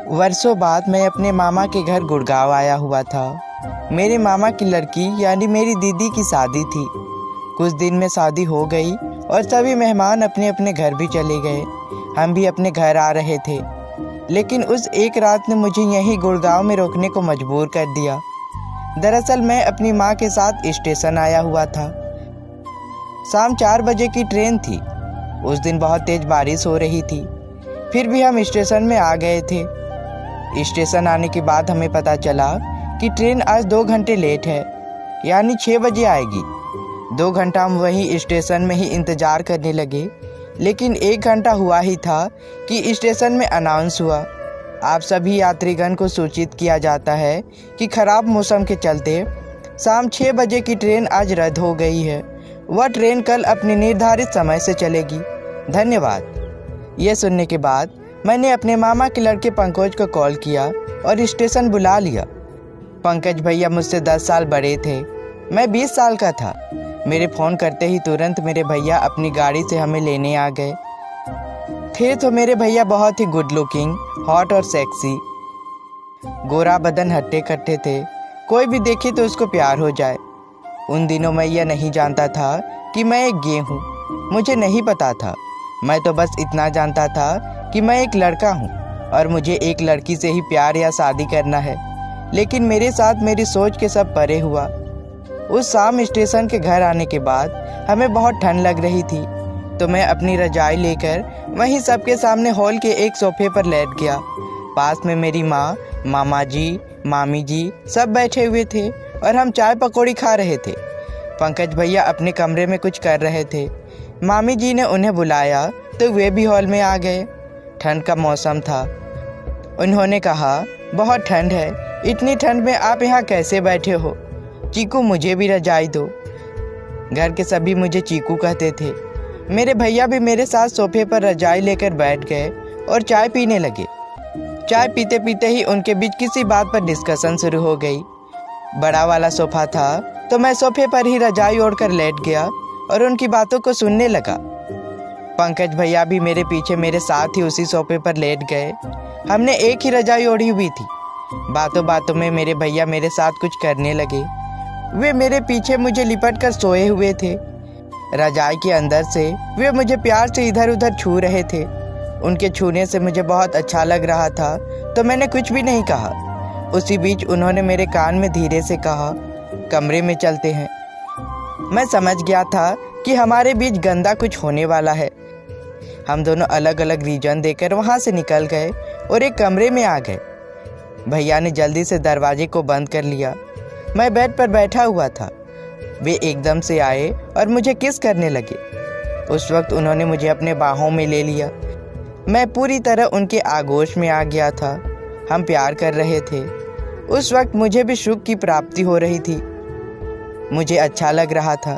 वर्षों बाद मैं अपने मामा के घर गुड़गांव आया हुआ था। मेरे मामा की लड़की यानी मेरी दीदी की शादी थी। कुछ दिन में शादी हो गई और सभी मेहमान अपने अपने घर भी चले गए। हम भी अपने घर आ रहे थे, लेकिन उस एक रात ने मुझे यहीं गुड़गांव में रोकने को मजबूर कर दिया। दरअसल मैं अपनी माँ के साथ स्टेशन आया हुआ था। शाम 4 बजे की ट्रेन थी। उस दिन बहुत तेज बारिश हो रही थी, फिर भी हम स्टेशन में आ गए थे। स्टेशन आने के बाद हमें पता चला कि ट्रेन आज 2 घंटे लेट है, यानी 6 बजे आएगी। 2 घंटा हम वहीं स्टेशन में ही इंतज़ार करने लगे, लेकिन 1 घंटा हुआ ही था कि स्टेशन में अनाउंस हुआ, आप सभी यात्रीगण को सूचित किया जाता है कि खराब मौसम के चलते शाम 6 बजे की ट्रेन आज रद्द हो गई है। वह ट्रेन कल अपने निर्धारित समय से चलेगी। धन्यवाद। यह सुनने के बाद मैंने अपने मामा के लड़के पंकज को कॉल किया और स्टेशन बुला लिया। पंकज भैया मुझसे 10 साल बड़े थे, मैं 20 साल का था। मेरे फ़ोन करते ही तुरंत मेरे भैया अपनी गाड़ी से हमें लेने आ गए थे। तो मेरे भैया बहुत ही गुड लुकिंग, हॉट और सेक्सी, गोरा बदन, हट्टे कट्टे थे। कोई भी देखे तो उसको प्यार हो जाए। उन दिनों मैं यह नहीं जानता था कि मैं एक गे हूँ। मुझे नहीं पता था। मैं तो बस इतना जानता था कि मैं एक लड़का हूँ और मुझे एक लड़की से ही प्यार या शादी करना है। लेकिन मेरे साथ मेरी सोच के सब परे हुआ। उस शाम स्टेशन के घर आने के बाद हमें बहुत ठंड लग रही थी, तो मैं अपनी रजाई लेकर वहीं सबके सामने हॉल के एक सोफे पर लेट गया। पास में मेरी माँ, मामा जी, मामी जी सब बैठे हुए थे और हम चाय पकौड़ी खा रहे थे। पंकज भैया अपने कमरे में कुछ कर रहे थे। मामी जी ने उन्हें बुलाया तो वे भी हॉल में आ गए। ठंड का मौसम था। उन्होंने कहा, बहुत ठंड है, इतनी ठंड में आप यहाँ कैसे बैठे हो? चीकू, मुझे भी रजाई दो। घर के सभी मुझे चीकू कहते थे। मेरे भैया भी मेरे साथ सोफे पर रजाई लेकर बैठ गए और चाय पीने लगे। चाय पीते पीते ही उनके बीच किसी बात पर डिस्कशन शुरू हो गई। बड़ा वाला सोफा था, तो मैं सोफे पर ही रजाई ओढ़कर लेट गया और उनकी बातों को सुनने लगा। पंकज भैया भी मेरे पीछे मेरे साथ ही उसी सोफे पर लेट गए। हमने एक ही रजाई ओढ़ी हुई थी। बातों बातों में मेरे भैया मेरे साथ कुछ करने लगे। वे मेरे पीछे मुझे लिपट कर सोए हुए थे। रजाई के अंदर से वे मुझे प्यार से इधर उधर छू रहे थे। उनके छूने से मुझे बहुत अच्छा लग रहा था, तो मैंने कुछ भी नहीं कहा। उसी बीच उन्होंने मेरे कान में धीरे से कहा, कमरे में चलते हैं। मैं समझ गया था कि हमारे बीच गंदा कुछ होने वाला है। हम दोनों अलग अलग रीजन देकर वहाँ से निकल गए और एक कमरे में आ गए। भैया ने जल्दी से दरवाजे को बंद कर लिया। मैं बेड पर बैठा हुआ था। वे एकदम से आए और मुझे किस करने लगे। उस वक्त उन्होंने मुझे अपने बाहों में ले लिया। मैं पूरी तरह उनके आगोश में आ गया था। हम प्यार कर रहे थे। उस वक्त मुझे भी सुख की प्राप्ति हो रही थी। मुझे अच्छा लग रहा था।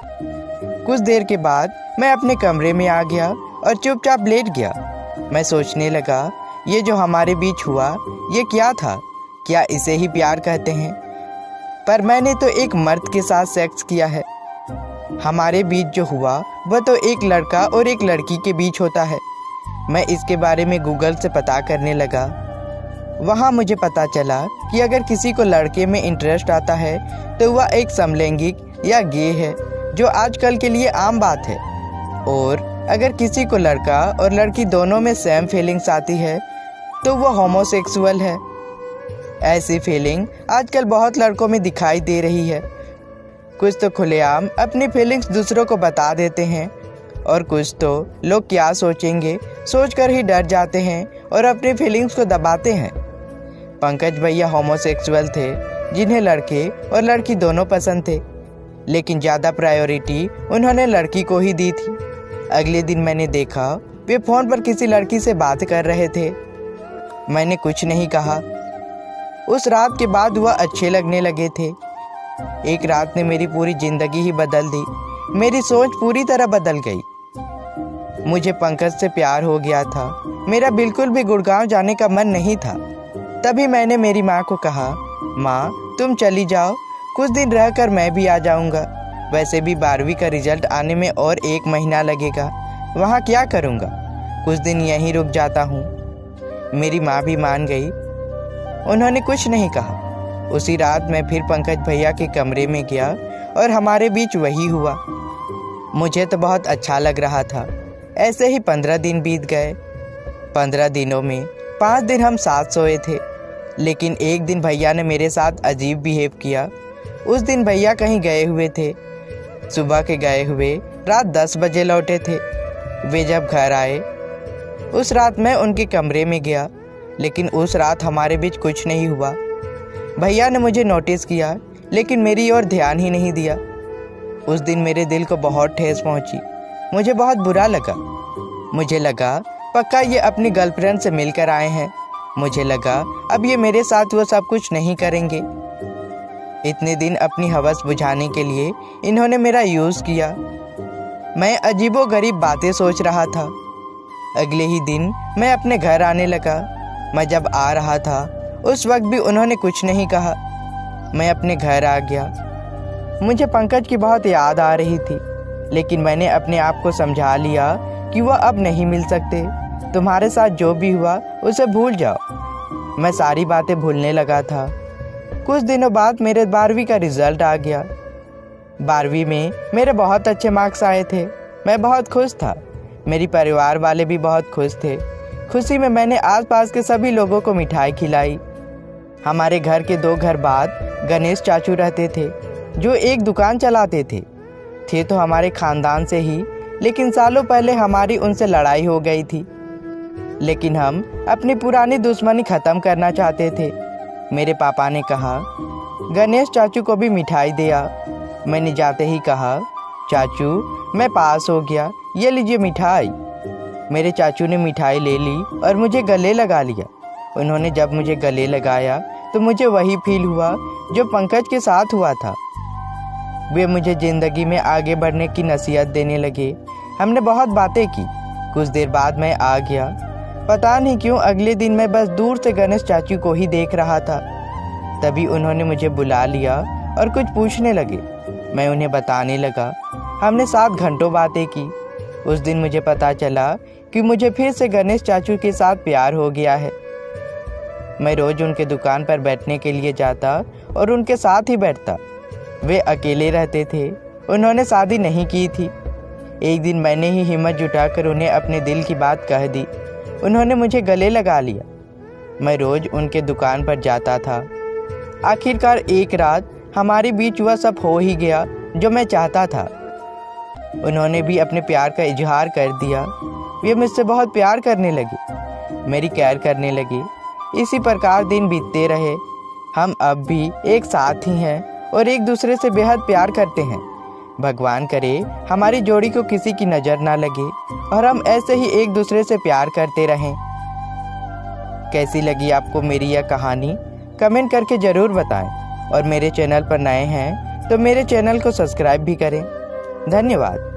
कुछ देर के बाद मैं अपने कमरे में आ गया और चुपचाप लेट गया। मैं सोचने लगा, ये जो हमारे बीच हुआ, ये क्या था? क्या इसे ही प्यार कहते हैं? पर मैंने तो एक मर्द के साथ सेक्स किया है। हमारे बीच जो हुआ वह तो एक लड़का और एक लड़की के बीच होता है। मैं इसके बारे में गूगल से पता करने लगा। वहाँ मुझे पता चला कि अगर किसी को लड़के में इंटरेस्ट आता है तो वह एक समलैंगिक या गे है, जो आजकल के लिए आम बात है। और अगर किसी को लड़का और लड़की दोनों में सेम फीलिंग्स आती है तो वह होमोसेक्सुअल है। ऐसी फीलिंग आजकल बहुत लड़कों में दिखाई दे रही है। कुछ तो खुलेआम अपनी फीलिंग्स दूसरों को बता देते हैं और कुछ तो लोग क्या सोचेंगे सोचकर ही डर जाते हैं और अपनी फीलिंग्स को दबाते हैं। पंकज भैया होमोसेक्सुअल थे, जिन्हें लड़के और लड़की दोनों पसंद थे, लेकिन ज़्यादा प्रायोरिटी उन्होंने लड़की को ही दी थी। अगले दिन मैंने देखा वे फ़ोन पर किसी लड़की से बात कर रहे थे। मैंने कुछ नहीं कहा। उस रात के बाद वह अच्छे लगने लगे थे। एक रात ने मेरी पूरी ज़िंदगी ही बदल दी। मेरी सोच पूरी तरह बदल गई। मुझे पंकज से प्यार हो गया था। मेरा बिल्कुल भी गुड़गांव जाने का मन नहीं था। तभी मैंने मेरी माँ को कहा, माँ तुम चली जाओ, कुछ दिन रहकर मैं भी आ जाऊँगा। वैसे भी 12वीं का रिजल्ट आने में और 1 महीना लगेगा, वहाँ क्या करूँगा, कुछ दिन यहीं रुक जाता हूँ। मेरी माँ भी मान गई। उन्होंने कुछ नहीं कहा। उसी रात मैं फिर पंकज भैया के कमरे में गया और हमारे बीच वही हुआ। मुझे तो बहुत अच्छा लग रहा था। ऐसे ही 15 दिन बीत गए। 15 दिनों में 5 दिन हम साथ सोए थे, लेकिन एक दिन भैया ने मेरे साथ अजीब बिहेव किया। उस दिन भैया कहीं गए हुए थे। सुबह के गए हुए रात 10 बजे लौटे थे। वे जब घर आए, उस रात मैं उनके कमरे में गया, लेकिन उस रात हमारे बीच कुछ नहीं हुआ। भैया ने मुझे नोटिस किया, लेकिन मेरी ओर ध्यान ही नहीं दिया। उस दिन मेरे दिल को बहुत ठेस पहुंची। मुझे बहुत बुरा लगा। मुझे लगा पक्का ये अपनी गर्लफ्रेंड से मिलकर आए हैं। मुझे लगा अब ये मेरे साथ वो सब कुछ नहीं करेंगे। इतने दिन अपनी हवस बुझाने के लिए इन्होंने मेरा यूज़ किया। मैं अजीबोगरीब बातें सोच रहा था। अगले ही दिन मैं अपने घर आने लगा। मैं जब आ रहा था उस वक्त भी उन्होंने कुछ नहीं कहा। मैं अपने घर आ गया। मुझे पंकज की बहुत याद आ रही थी, लेकिन मैंने अपने आप को समझा लिया कि वह अब नहीं मिल सकते। तुम्हारे साथ जो भी हुआ उसे भूल जाओ। मैं सारी बातें भूलने लगा था। कुछ दिनों बाद मेरे 12वीं का रिजल्ट आ गया। 12वीं में मेरे बहुत अच्छे मार्क्स आए थे। मैं बहुत खुश था। मेरी परिवार वाले भी बहुत खुश थे। खुशी में मैंने आसपास के सभी लोगों को मिठाई खिलाई। हमारे घर के 2 घर बाद गणेश चाचू रहते थे, जो एक दुकान चलाते थे तो हमारे खानदान से ही, लेकिन सालों पहले हमारी उनसे लड़ाई हो गई थी। लेकिन हम अपनी पुरानी दुश्मनी ख़त्म करना चाहते थे। मेरे पापा ने कहा गणेश चाचू को भी मिठाई दिया। मैंने जाते ही कहा, चाचू मैं पास हो गया, ये लीजिए मिठाई। मेरे चाचू ने मिठाई ले ली और मुझे गले लगा लिया। उन्होंने जब मुझे गले लगाया तो मुझे वही फील हुआ जो पंकज के साथ हुआ था। वे मुझे ज़िंदगी में आगे बढ़ने की नसीहत देने लगे। हमने बहुत बातें की। कुछ देर बाद मैं आ गया। पता नहीं क्यों अगले दिन मैं बस दूर से गणेश चाचू को ही देख रहा था। तभी उन्होंने मुझे बुला लिया और कुछ पूछने लगे। मैं उन्हें बताने लगा। हमने 7 घंटों बातें की। उस दिन मुझे पता चला कि मुझे फिर से गणेश चाचू के साथ प्यार हो गया है। मैं रोज़ उनके दुकान पर बैठने के लिए जाता और उनके साथ ही बैठता। वे अकेले रहते थे। उन्होंने शादी नहीं की थी। एक दिन मैंने ही हिम्मत जुटाकर उन्हें अपने दिल की बात कह दी। उन्होंने मुझे गले लगा लिया। मैं रोज़ उनके दुकान पर जाता था। आखिरकार एक रात हमारे बीच वह सब हो ही गया जो मैं चाहता था। उन्होंने भी अपने प्यार का इजहार कर दिया। वे मुझसे बहुत प्यार करने लगे, मेरी केयर करने लगी। इसी प्रकार दिन बीतते रहे। हम अब भी एक साथ ही हैं और एक दूसरे से बेहद प्यार करते हैं। भगवान करे हमारी जोड़ी को किसी की नज़र ना लगे और हम ऐसे ही एक दूसरे से प्यार करते रहें। कैसी लगी आपको मेरी यह कहानी? कमेंट करके ज़रूर बताएं और मेरे चैनल पर नए हैं तो मेरे चैनल को सब्सक्राइब भी करें। धन्यवाद।